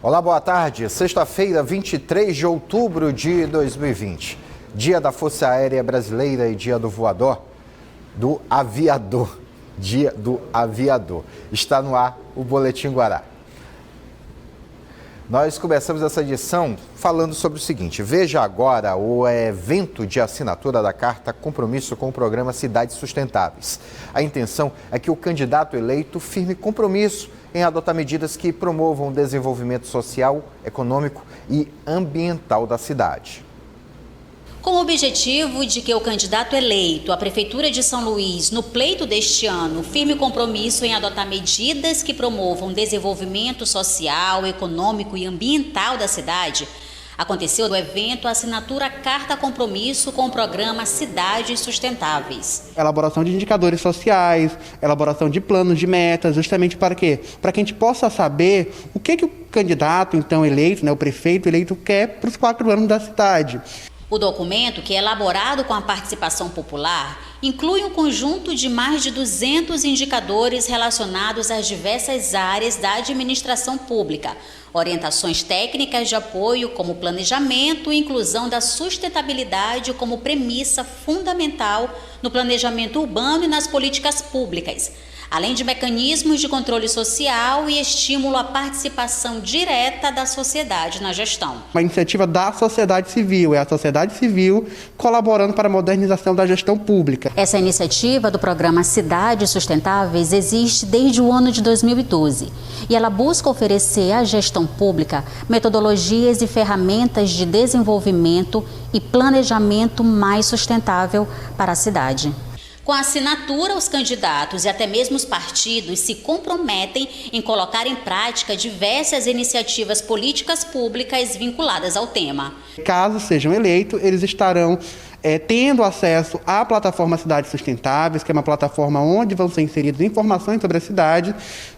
Olá, boa tarde. Sexta-feira, 23 de outubro de 2020. Dia da Força Aérea Brasileira e dia do voador, do aviador. Dia do aviador. Está no ar o Boletim Guará. Nós começamos essa edição falando sobre o seguinte: veja agora o evento de assinatura da Carta Compromisso com o programa Cidades Sustentáveis. A intenção é que o candidato eleito firme compromisso em adotar medidas que promovam o desenvolvimento social, econômico e ambiental da cidade. Com o objetivo de que o candidato eleito à Prefeitura de São Luís, no pleito deste ano, firme compromisso em adotar medidas que promovam o desenvolvimento social, econômico e ambiental da cidade, aconteceu o evento Assinatura Carta Compromisso com o programa Cidades Sustentáveis. Elaboração de indicadores sociais, elaboração de planos de metas, justamente para quê? Para que a gente possa saber o que o candidato, então, eleito, o prefeito eleito, quer para os 4 anos da cidade. O documento, que é elaborado com a participação popular, inclui um conjunto de mais de 200 indicadores relacionados às diversas áreas da administração pública, orientações técnicas de apoio como planejamento e inclusão da sustentabilidade como premissa fundamental no planejamento urbano e nas políticas públicas, além de mecanismos de controle social e estímulo à participação direta da sociedade na gestão. Uma iniciativa da sociedade civil, é a sociedade civil colaborando para a modernização da gestão pública. Essa iniciativa do programa Cidades Sustentáveis existe desde o ano de 2012 e ela busca oferecer à gestão pública metodologias e ferramentas de desenvolvimento e planejamento mais sustentável para a cidade. Com a assinatura, os candidatos e até mesmo os partidos se comprometem em colocar em prática diversas iniciativas políticas públicas vinculadas ao tema. Caso sejam eleitos, eles estarão tendo acesso à plataforma Cidades Sustentáveis, que é uma plataforma onde vão ser inseridas informações sobre a cidade,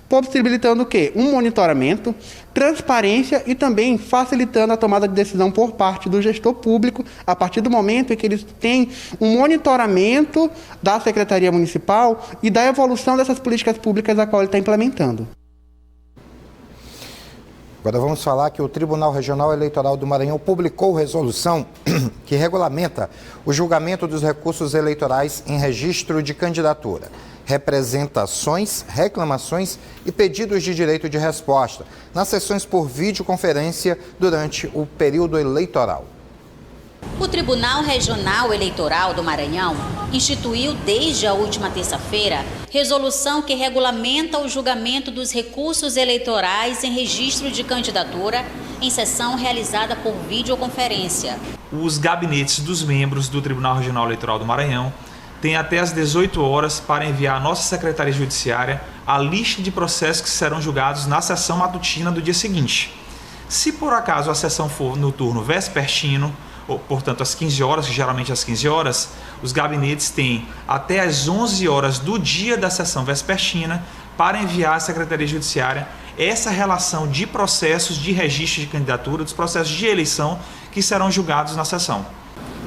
possibilitando o quê? Um monitoramento, transparência e também facilitando a tomada de decisão por parte do gestor público, a partir do momento em que eles têm um monitoramento da Secretaria Municipal e da evolução dessas políticas públicas a qual ele está implementando. Agora vamos falar que o Tribunal Regional Eleitoral do Maranhão publicou resolução que regulamenta o julgamento dos recursos eleitorais em registro de candidatura, representações, reclamações e pedidos de direito de resposta nas sessões por videoconferência durante o período eleitoral. O Tribunal Regional Eleitoral do Maranhão instituiu desde a última terça-feira resolução que regulamenta o julgamento dos recursos eleitorais em registro de candidatura em sessão realizada por videoconferência. Os gabinetes dos membros do Tribunal Regional Eleitoral do Maranhão têm até às 18 horas para enviar à nossa Secretaria Judiciária a lista de processos que serão julgados na sessão matutina do dia seguinte. Se por acaso a sessão for no turno vespertino, ou, portanto, às 15 horas, que geralmente às 15 horas, os gabinetes têm até às 11 horas do dia da sessão vespertina para enviar à Secretaria Judiciária essa relação de processos de registro de candidatura, dos processos de eleição que serão julgados na sessão.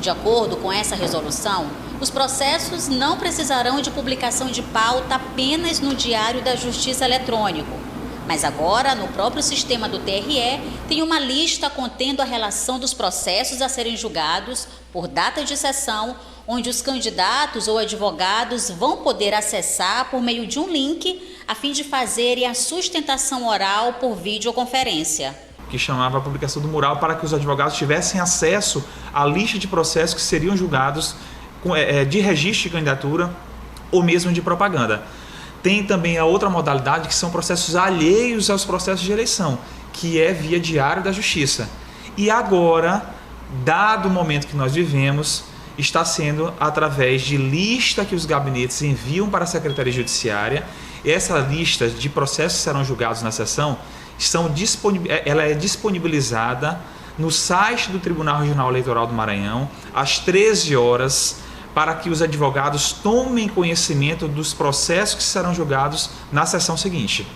De acordo com essa resolução, os processos não precisarão de publicação de pauta apenas no Diário da Justiça Eletrônico. Mas agora, no próprio sistema do TRE, tem uma lista contendo a relação dos processos a serem julgados por data de sessão, onde os candidatos ou advogados vão poder acessar por meio de um link, a fim de fazerem a sustentação oral por videoconferência. Que chamava a publicação do mural para que os advogados tivessem acesso à lista de processos que seriam julgados de registro de candidatura ou mesmo de propaganda. Tem também a outra modalidade, que são processos alheios aos processos de eleição, que é via Diário da Justiça. E agora, dado o momento que nós vivemos, está sendo através de lista que os gabinetes enviam para a Secretaria Judiciária. Essa lista de processos que serão julgados na sessão, ela é disponibilizada no site do Tribunal Regional Eleitoral do Maranhão, às 13 horas, para que os advogados tomem conhecimento dos processos que serão julgados na sessão seguinte.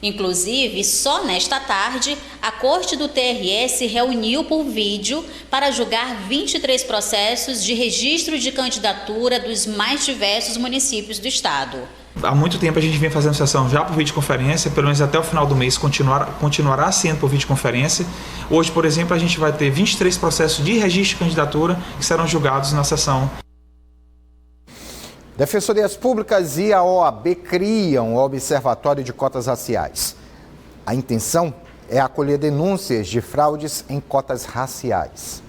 Inclusive, só nesta tarde, a Corte do TRE se reuniu por vídeo para julgar 23 processos de registro de candidatura dos mais diversos municípios do estado. Há muito tempo a gente vem fazendo sessão já por videoconferência, pelo menos até o final do mês continuará sendo por videoconferência. Hoje, por exemplo, a gente vai ter 23 processos de registro de candidatura que serão julgados na sessão. Defensorias Públicas e a OAB criam o Observatório de Cotas Raciais. A intenção é acolher denúncias de fraudes em cotas raciais.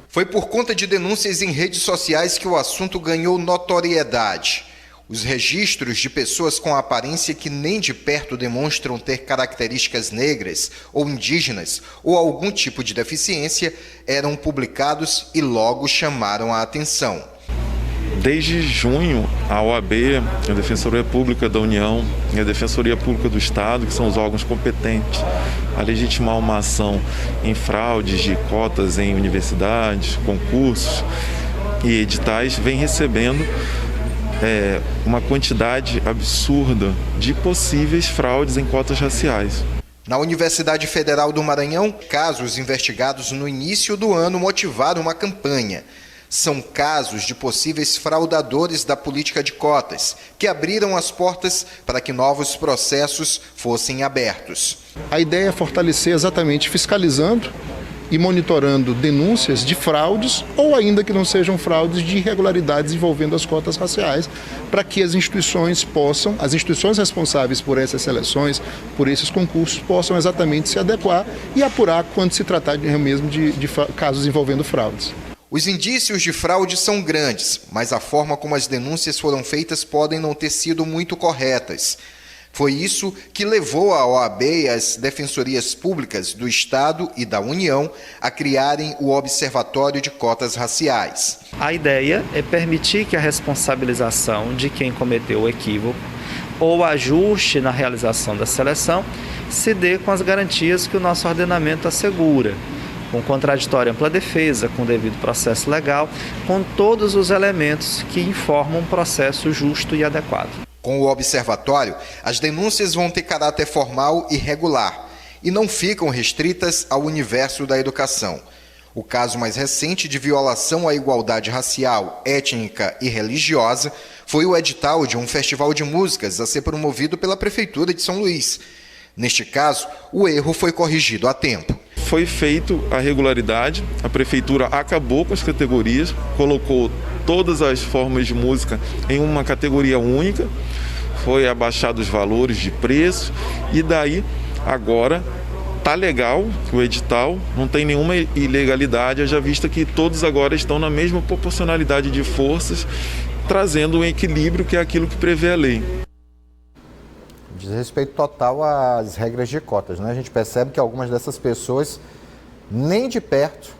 Foi por conta de denúncias em redes sociais que o assunto ganhou notoriedade. Os registros de pessoas com aparência que nem de perto demonstram ter características negras ou indígenas ou algum tipo de deficiência eram publicados e logo chamaram a atenção. Desde junho, a OAB, a Defensoria Pública da União e a Defensoria Pública do Estado, que são os órgãos competentes a legitimar uma ação em fraudes de cotas em universidades, concursos e editais, vem recebendo uma quantidade absurda de possíveis fraudes em cotas raciais. Na Universidade Federal do Maranhão, casos investigados no início do ano motivaram uma campanha. São casos de possíveis fraudadores da política de cotas, que abriram as portas para que novos processos fossem abertos. A ideia é fortalecer exatamente fiscalizando e monitorando denúncias de fraudes, ou ainda que não sejam fraudes, de irregularidades envolvendo as cotas raciais, para que as instituições responsáveis por essas seleções, por esses concursos, possam exatamente se adequar e apurar quando se tratar mesmo de casos envolvendo fraudes. Os indícios de fraude são grandes, mas a forma como as denúncias foram feitas podem não ter sido muito corretas. Foi isso que levou a OAB e as Defensorias Públicas do Estado e da União a criarem o Observatório de Cotas Raciais. A ideia é permitir que a responsabilização de quem cometeu o equívoco ou ajuste na realização da seleção se dê com as garantias que o nosso ordenamento assegura, com contraditório ampla defesa, com devido processo legal, com todos os elementos que informam um processo justo e adequado. Com o observatório, as denúncias vão ter caráter formal e regular e não ficam restritas ao universo da educação. O caso mais recente de violação à igualdade racial, étnica e religiosa foi o edital de um festival de músicas a ser promovido pela Prefeitura de São Luís. Neste caso, o erro foi corrigido a tempo. Foi feito a regularidade, a Prefeitura acabou com as categorias, colocou todas as formas de música em uma categoria única, foi abaixado os valores de preço e daí agora está legal o edital, não tem nenhuma ilegalidade, haja vista que todos agora estão na mesma proporcionalidade de forças, trazendo um equilíbrio que é aquilo que prevê a lei. Diz respeito total às regras de cotas, né? A gente percebe que algumas dessas pessoas, nem de perto,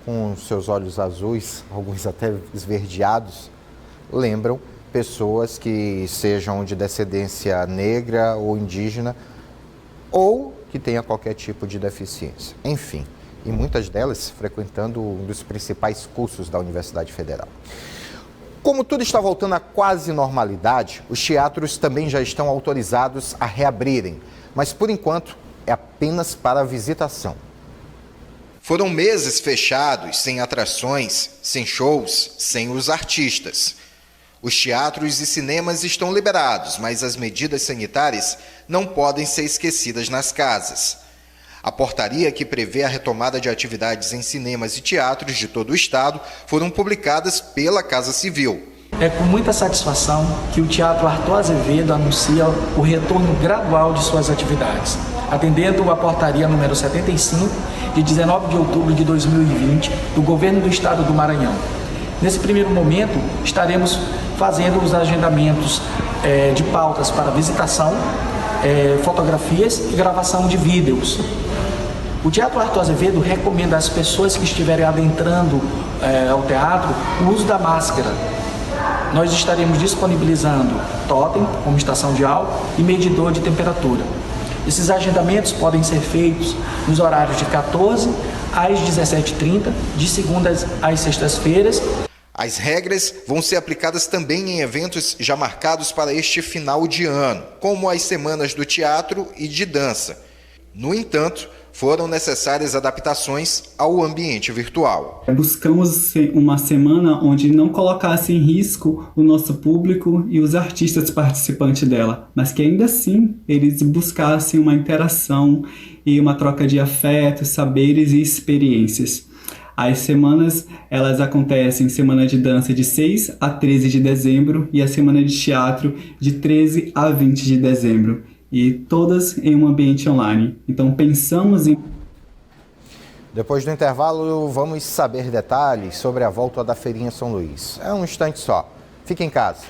com seus olhos azuis, alguns até esverdeados, lembram pessoas que sejam de descendência negra ou indígena ou que tenha qualquer tipo de deficiência. Enfim, e muitas delas frequentando um dos principais cursos da Universidade Federal. Como tudo está voltando à quase normalidade, os teatros também já estão autorizados a reabrirem, mas por enquanto é apenas para visitação. Foram meses fechados, sem atrações, sem shows, sem os artistas. Os teatros e cinemas estão liberados, mas as medidas sanitárias não podem ser esquecidas nas casas. A portaria que prevê a retomada de atividades em cinemas e teatros de todo o estado foram publicadas pela Casa Civil. É com muita satisfação que o Teatro Arthur Azevedo anuncia o retorno gradual de suas atividades, atendendo a portaria número 75, de 19 de outubro de 2020, do Governo do Estado do Maranhão. Nesse primeiro momento, estaremos fazendo os agendamentos de pautas para visitação, fotografias e gravação de vídeos. O Teatro Arthur Azevedo recomenda às pessoas que estiverem adentrando ao teatro o uso da máscara. Nós estaremos disponibilizando totem, como estação de álcool, e medidor de temperatura. Esses agendamentos podem ser feitos nos horários de 14 às 17h30, de segundas às sextas-feiras. As regras vão ser aplicadas também em eventos já marcados para este final de ano, como as semanas do teatro e de dança. No entanto, foram necessárias adaptações ao ambiente virtual. Buscamos uma semana onde não colocasse em risco o nosso público e os artistas participantes dela, mas que ainda assim eles buscassem uma interação e uma troca de afetos, saberes e experiências. As semanas, elas acontecem semana de dança de 6 a 13 de dezembro e a semana de teatro de 13 a 20 de dezembro. E todas em um ambiente online. Então pensamos em... Depois do intervalo, vamos saber detalhes sobre a volta da Feirinha São Luís. É um instante só. Fique em casa.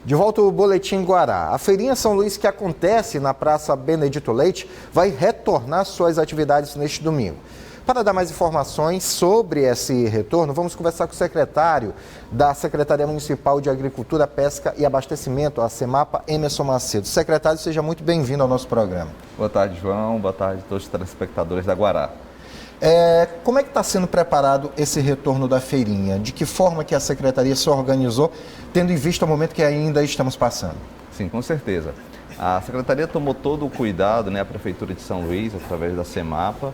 De volta ao Boletim Guará. A Feirinha São Luís, que acontece na Praça Benedito Leite, vai retornar suas atividades neste domingo. Para dar mais informações sobre esse retorno, vamos conversar com o secretário da Secretaria Municipal de Agricultura, Pesca e Abastecimento, a CEMAPA, Emerson Macedo. Secretário, seja muito bem-vindo ao nosso programa. Boa tarde, João. Boa tarde a todos os telespectadores da Guará. Como é que está sendo preparado esse retorno da feirinha? De que forma que a Secretaria se organizou, tendo em vista o momento que ainda estamos passando? Sim, com certeza. A Secretaria tomou todo o cuidado, a Prefeitura de São Luís, através da CEMAPA,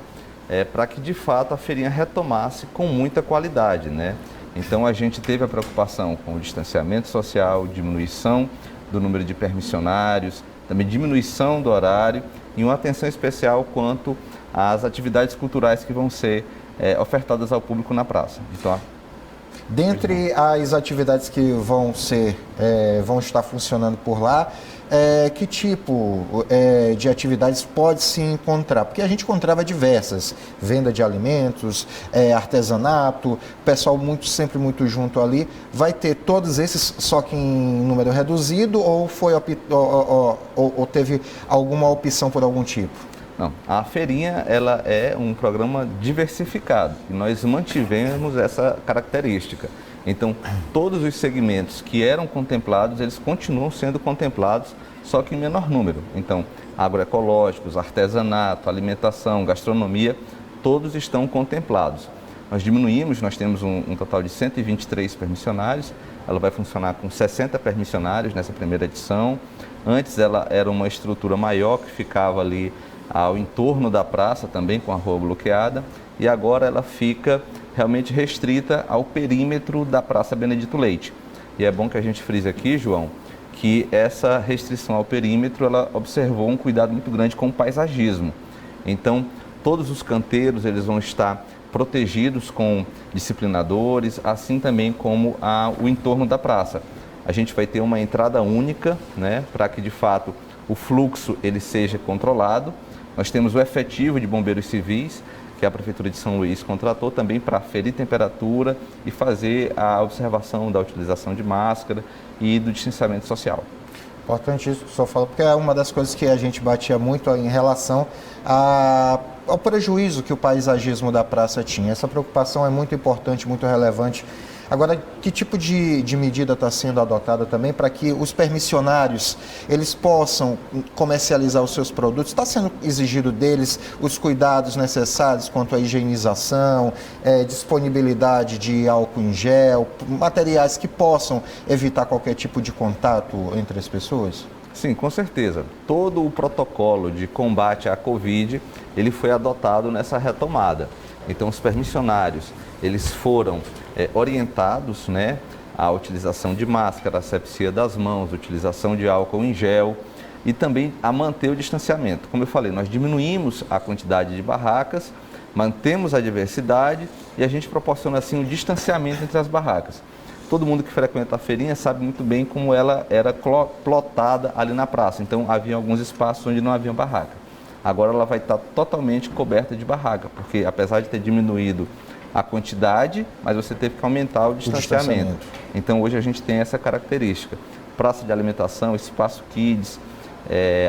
para que de fato a feirinha retomasse com muita qualidade, Então a gente teve a preocupação com o distanciamento social, diminuição do número de permissionários, também diminuição do horário e uma atenção especial quanto às atividades culturais que vão ser ofertadas ao público na praça. Então, dentre as atividades que vão estar funcionando por lá, que tipo de atividades pode se encontrar? Porque a gente encontrava diversas, venda de alimentos, artesanato, pessoal sempre muito junto ali. Vai ter todos esses, só que em número reduzido, ou teve alguma opção por algum tipo? Não, a feirinha ela é um programa diversificado e nós mantivemos essa característica. Então, todos os segmentos que eram contemplados, eles continuam sendo contemplados, só que em menor número. Então, agroecológicos, artesanato, alimentação, gastronomia, todos estão contemplados. Nós temos um total de 123 permissionários, ela vai funcionar com 60 permissionários nessa primeira edição. Antes ela era uma estrutura maior que ficava ali ao entorno da praça, também com a rua bloqueada, e agora ela fica realmente restrita ao perímetro da Praça Benedito Leite. E é bom que a gente frise aqui, João, que essa restrição ao perímetro, ela observou um cuidado muito grande com o paisagismo. Então, todos os canteiros, eles vão estar protegidos com disciplinadores, assim também como o entorno da praça. A gente vai ter uma entrada única, para que de fato o fluxo ele seja controlado. Nós temos o efetivo de bombeiros civis, que a Prefeitura de São Luís contratou também para aferir temperatura e fazer a observação da utilização de máscara e do distanciamento social. Importante isso que o senhor falou, porque é uma das coisas que a gente batia muito em relação ao prejuízo que o paisagismo da praça tinha. Essa preocupação é muito importante, muito relevante. Agora, que tipo de medida está sendo adotada também para que os permissionários eles possam comercializar os seus produtos? Está sendo exigido deles os cuidados necessários quanto à higienização, disponibilidade de álcool em gel, materiais que possam evitar qualquer tipo de contato entre as pessoas? Sim, com certeza. Todo o protocolo de combate à Covid, ele foi adotado nessa retomada. Então, os permissionários, eles foram orientados, à utilização de máscara, asepsia das mãos, utilização de álcool em gel e também a manter o distanciamento. Como eu falei, nós diminuímos a quantidade de barracas, mantemos a diversidade e a gente proporciona assim um distanciamento entre as barracas. Todo mundo que frequenta a feirinha sabe muito bem como ela era plotada ali na praça, então havia alguns espaços onde não havia barraca. Agora ela vai estar totalmente coberta de barraca, porque apesar de ter diminuído a quantidade, mas você teve que aumentar o distanciamento. Então hoje a gente tem essa característica. Praça de alimentação, espaço kids,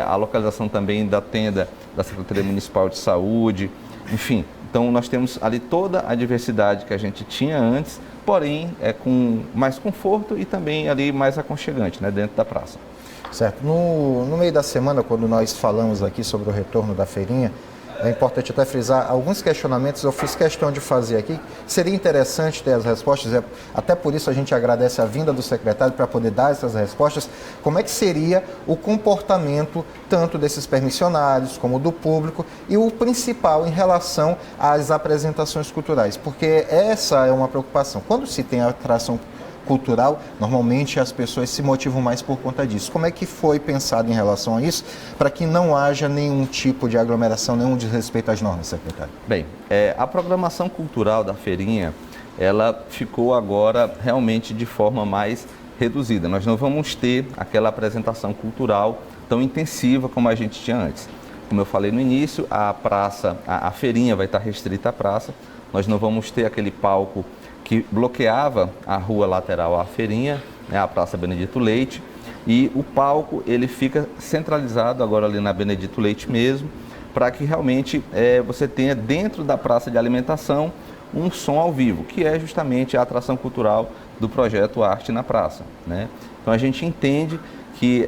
a localização também da tenda da Secretaria Municipal de Saúde, enfim. Então nós temos ali toda a diversidade que a gente tinha antes, porém com mais conforto e também ali mais aconchegante, dentro da praça. Certo. No meio da semana, quando nós falamos aqui sobre o retorno da feirinha, é importante até frisar, alguns questionamentos eu fiz questão de fazer aqui. Seria interessante ter as respostas, até por isso a gente agradece a vinda do secretário para poder dar essas respostas. Como é que seria o comportamento tanto desses permissionários como do público e o principal em relação às apresentações culturais? Porque essa é uma preocupação. Quando se tem atração cultural, normalmente as pessoas se motivam mais por conta disso. Como é que foi pensado em relação a isso, para que não haja nenhum tipo de aglomeração, nenhum desrespeito às normas, secretário? Bem, a programação cultural da feirinha, ela ficou agora realmente de forma mais reduzida. Nós não vamos ter aquela apresentação cultural tão intensiva como a gente tinha antes. Como eu falei no início, a praça, a feirinha vai estar restrita à praça, nós não vamos ter aquele palco que bloqueava a rua lateral à feirinha, né, a Praça Benedito Leite, e o palco ele fica centralizado agora ali na Benedito Leite mesmo, para que realmente você tenha dentro da praça de alimentação um som ao vivo, que é justamente a atração cultural do projeto Arte na Praça, né? Então a gente entende que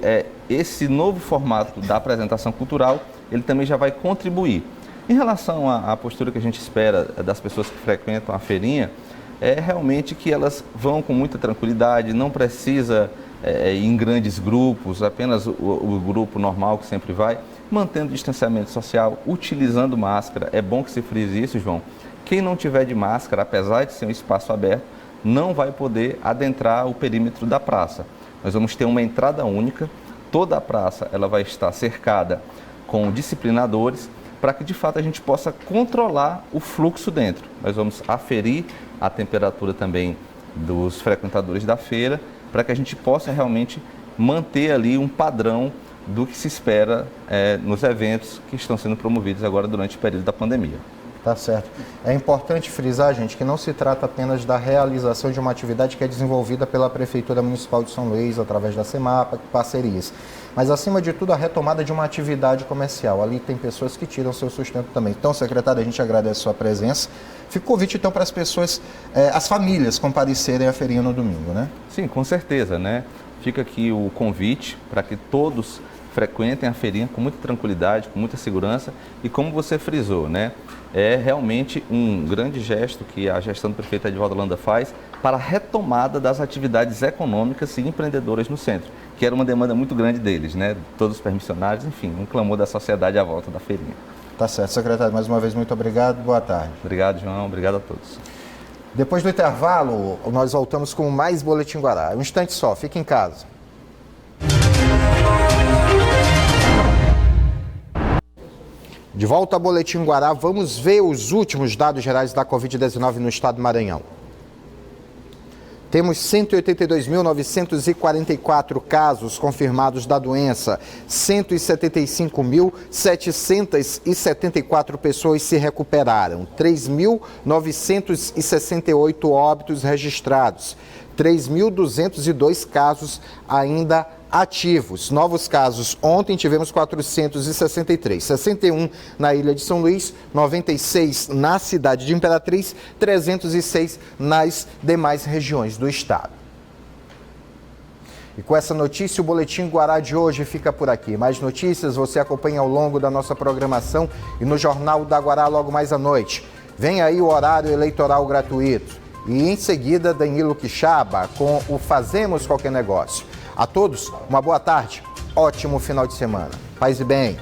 esse novo formato da apresentação cultural, ele também já vai contribuir. Em relação à postura que a gente espera das pessoas que frequentam a feirinha, é realmente que elas vão com muita tranquilidade, não precisa ir em grandes grupos, apenas o grupo normal que sempre vai, mantendo o distanciamento social, utilizando máscara. É bom que se frise isso, João. Quem não tiver de máscara, apesar de ser um espaço aberto, não vai poder adentrar o perímetro da praça. Nós vamos ter uma entrada única, toda a praça ela vai estar cercada com disciplinadores, para que de fato a gente possa controlar o fluxo dentro. Nós vamos aferir a temperatura também dos frequentadores da feira, para que a gente possa realmente manter ali um padrão do que se espera nos eventos que estão sendo promovidos agora durante o período da pandemia. Tá certo. É importante frisar, gente, que não se trata apenas da realização de uma atividade que é desenvolvida pela Prefeitura Municipal de São Luís, através da CEMAPA, parcerias. Mas, acima de tudo, a retomada de uma atividade comercial. Ali tem pessoas que tiram seu sustento também. Então, secretário, a gente agradece a sua presença. Fica o convite, então, para as pessoas, as famílias comparecerem à feirinha no domingo, né? Sim, com certeza, né? Fica aqui o convite para que todos frequentem a feirinha com muita tranquilidade, com muita segurança e como você frisou, né? É realmente um grande gesto que a gestão do prefeito Edivaldo Holanda faz para a retomada das atividades econômicas e empreendedoras no centro, que era uma demanda muito grande deles, né? Todos os permissionários, enfim, um clamor da sociedade à volta da feirinha. Tá certo, secretário, mais uma vez muito obrigado, boa tarde. Obrigado, João, obrigado a todos. Depois do intervalo, nós voltamos com mais Boletim Guará. Um instante só, fique em casa. De volta ao Boletim Guará, vamos ver os últimos dados gerais da Covid-19 no estado do Maranhão. Temos 182.944 casos confirmados da doença, 175.774 pessoas se recuperaram, 3.968 óbitos registrados, 3.202 casos ainda ativos. Novos casos, ontem tivemos 463, 61 na Ilha de São Luís, 96 na cidade de Imperatriz, 306 nas demais regiões do estado. E com essa notícia, o Boletim Guará de hoje fica por aqui. Mais notícias você acompanha ao longo da nossa programação e no Jornal da Guará logo mais à noite. Vem aí o horário eleitoral gratuito. E em seguida, Danilo Quixaba com o Fazemos Qualquer Negócio. A todos, uma boa tarde, ótimo final de semana. Paz e bem.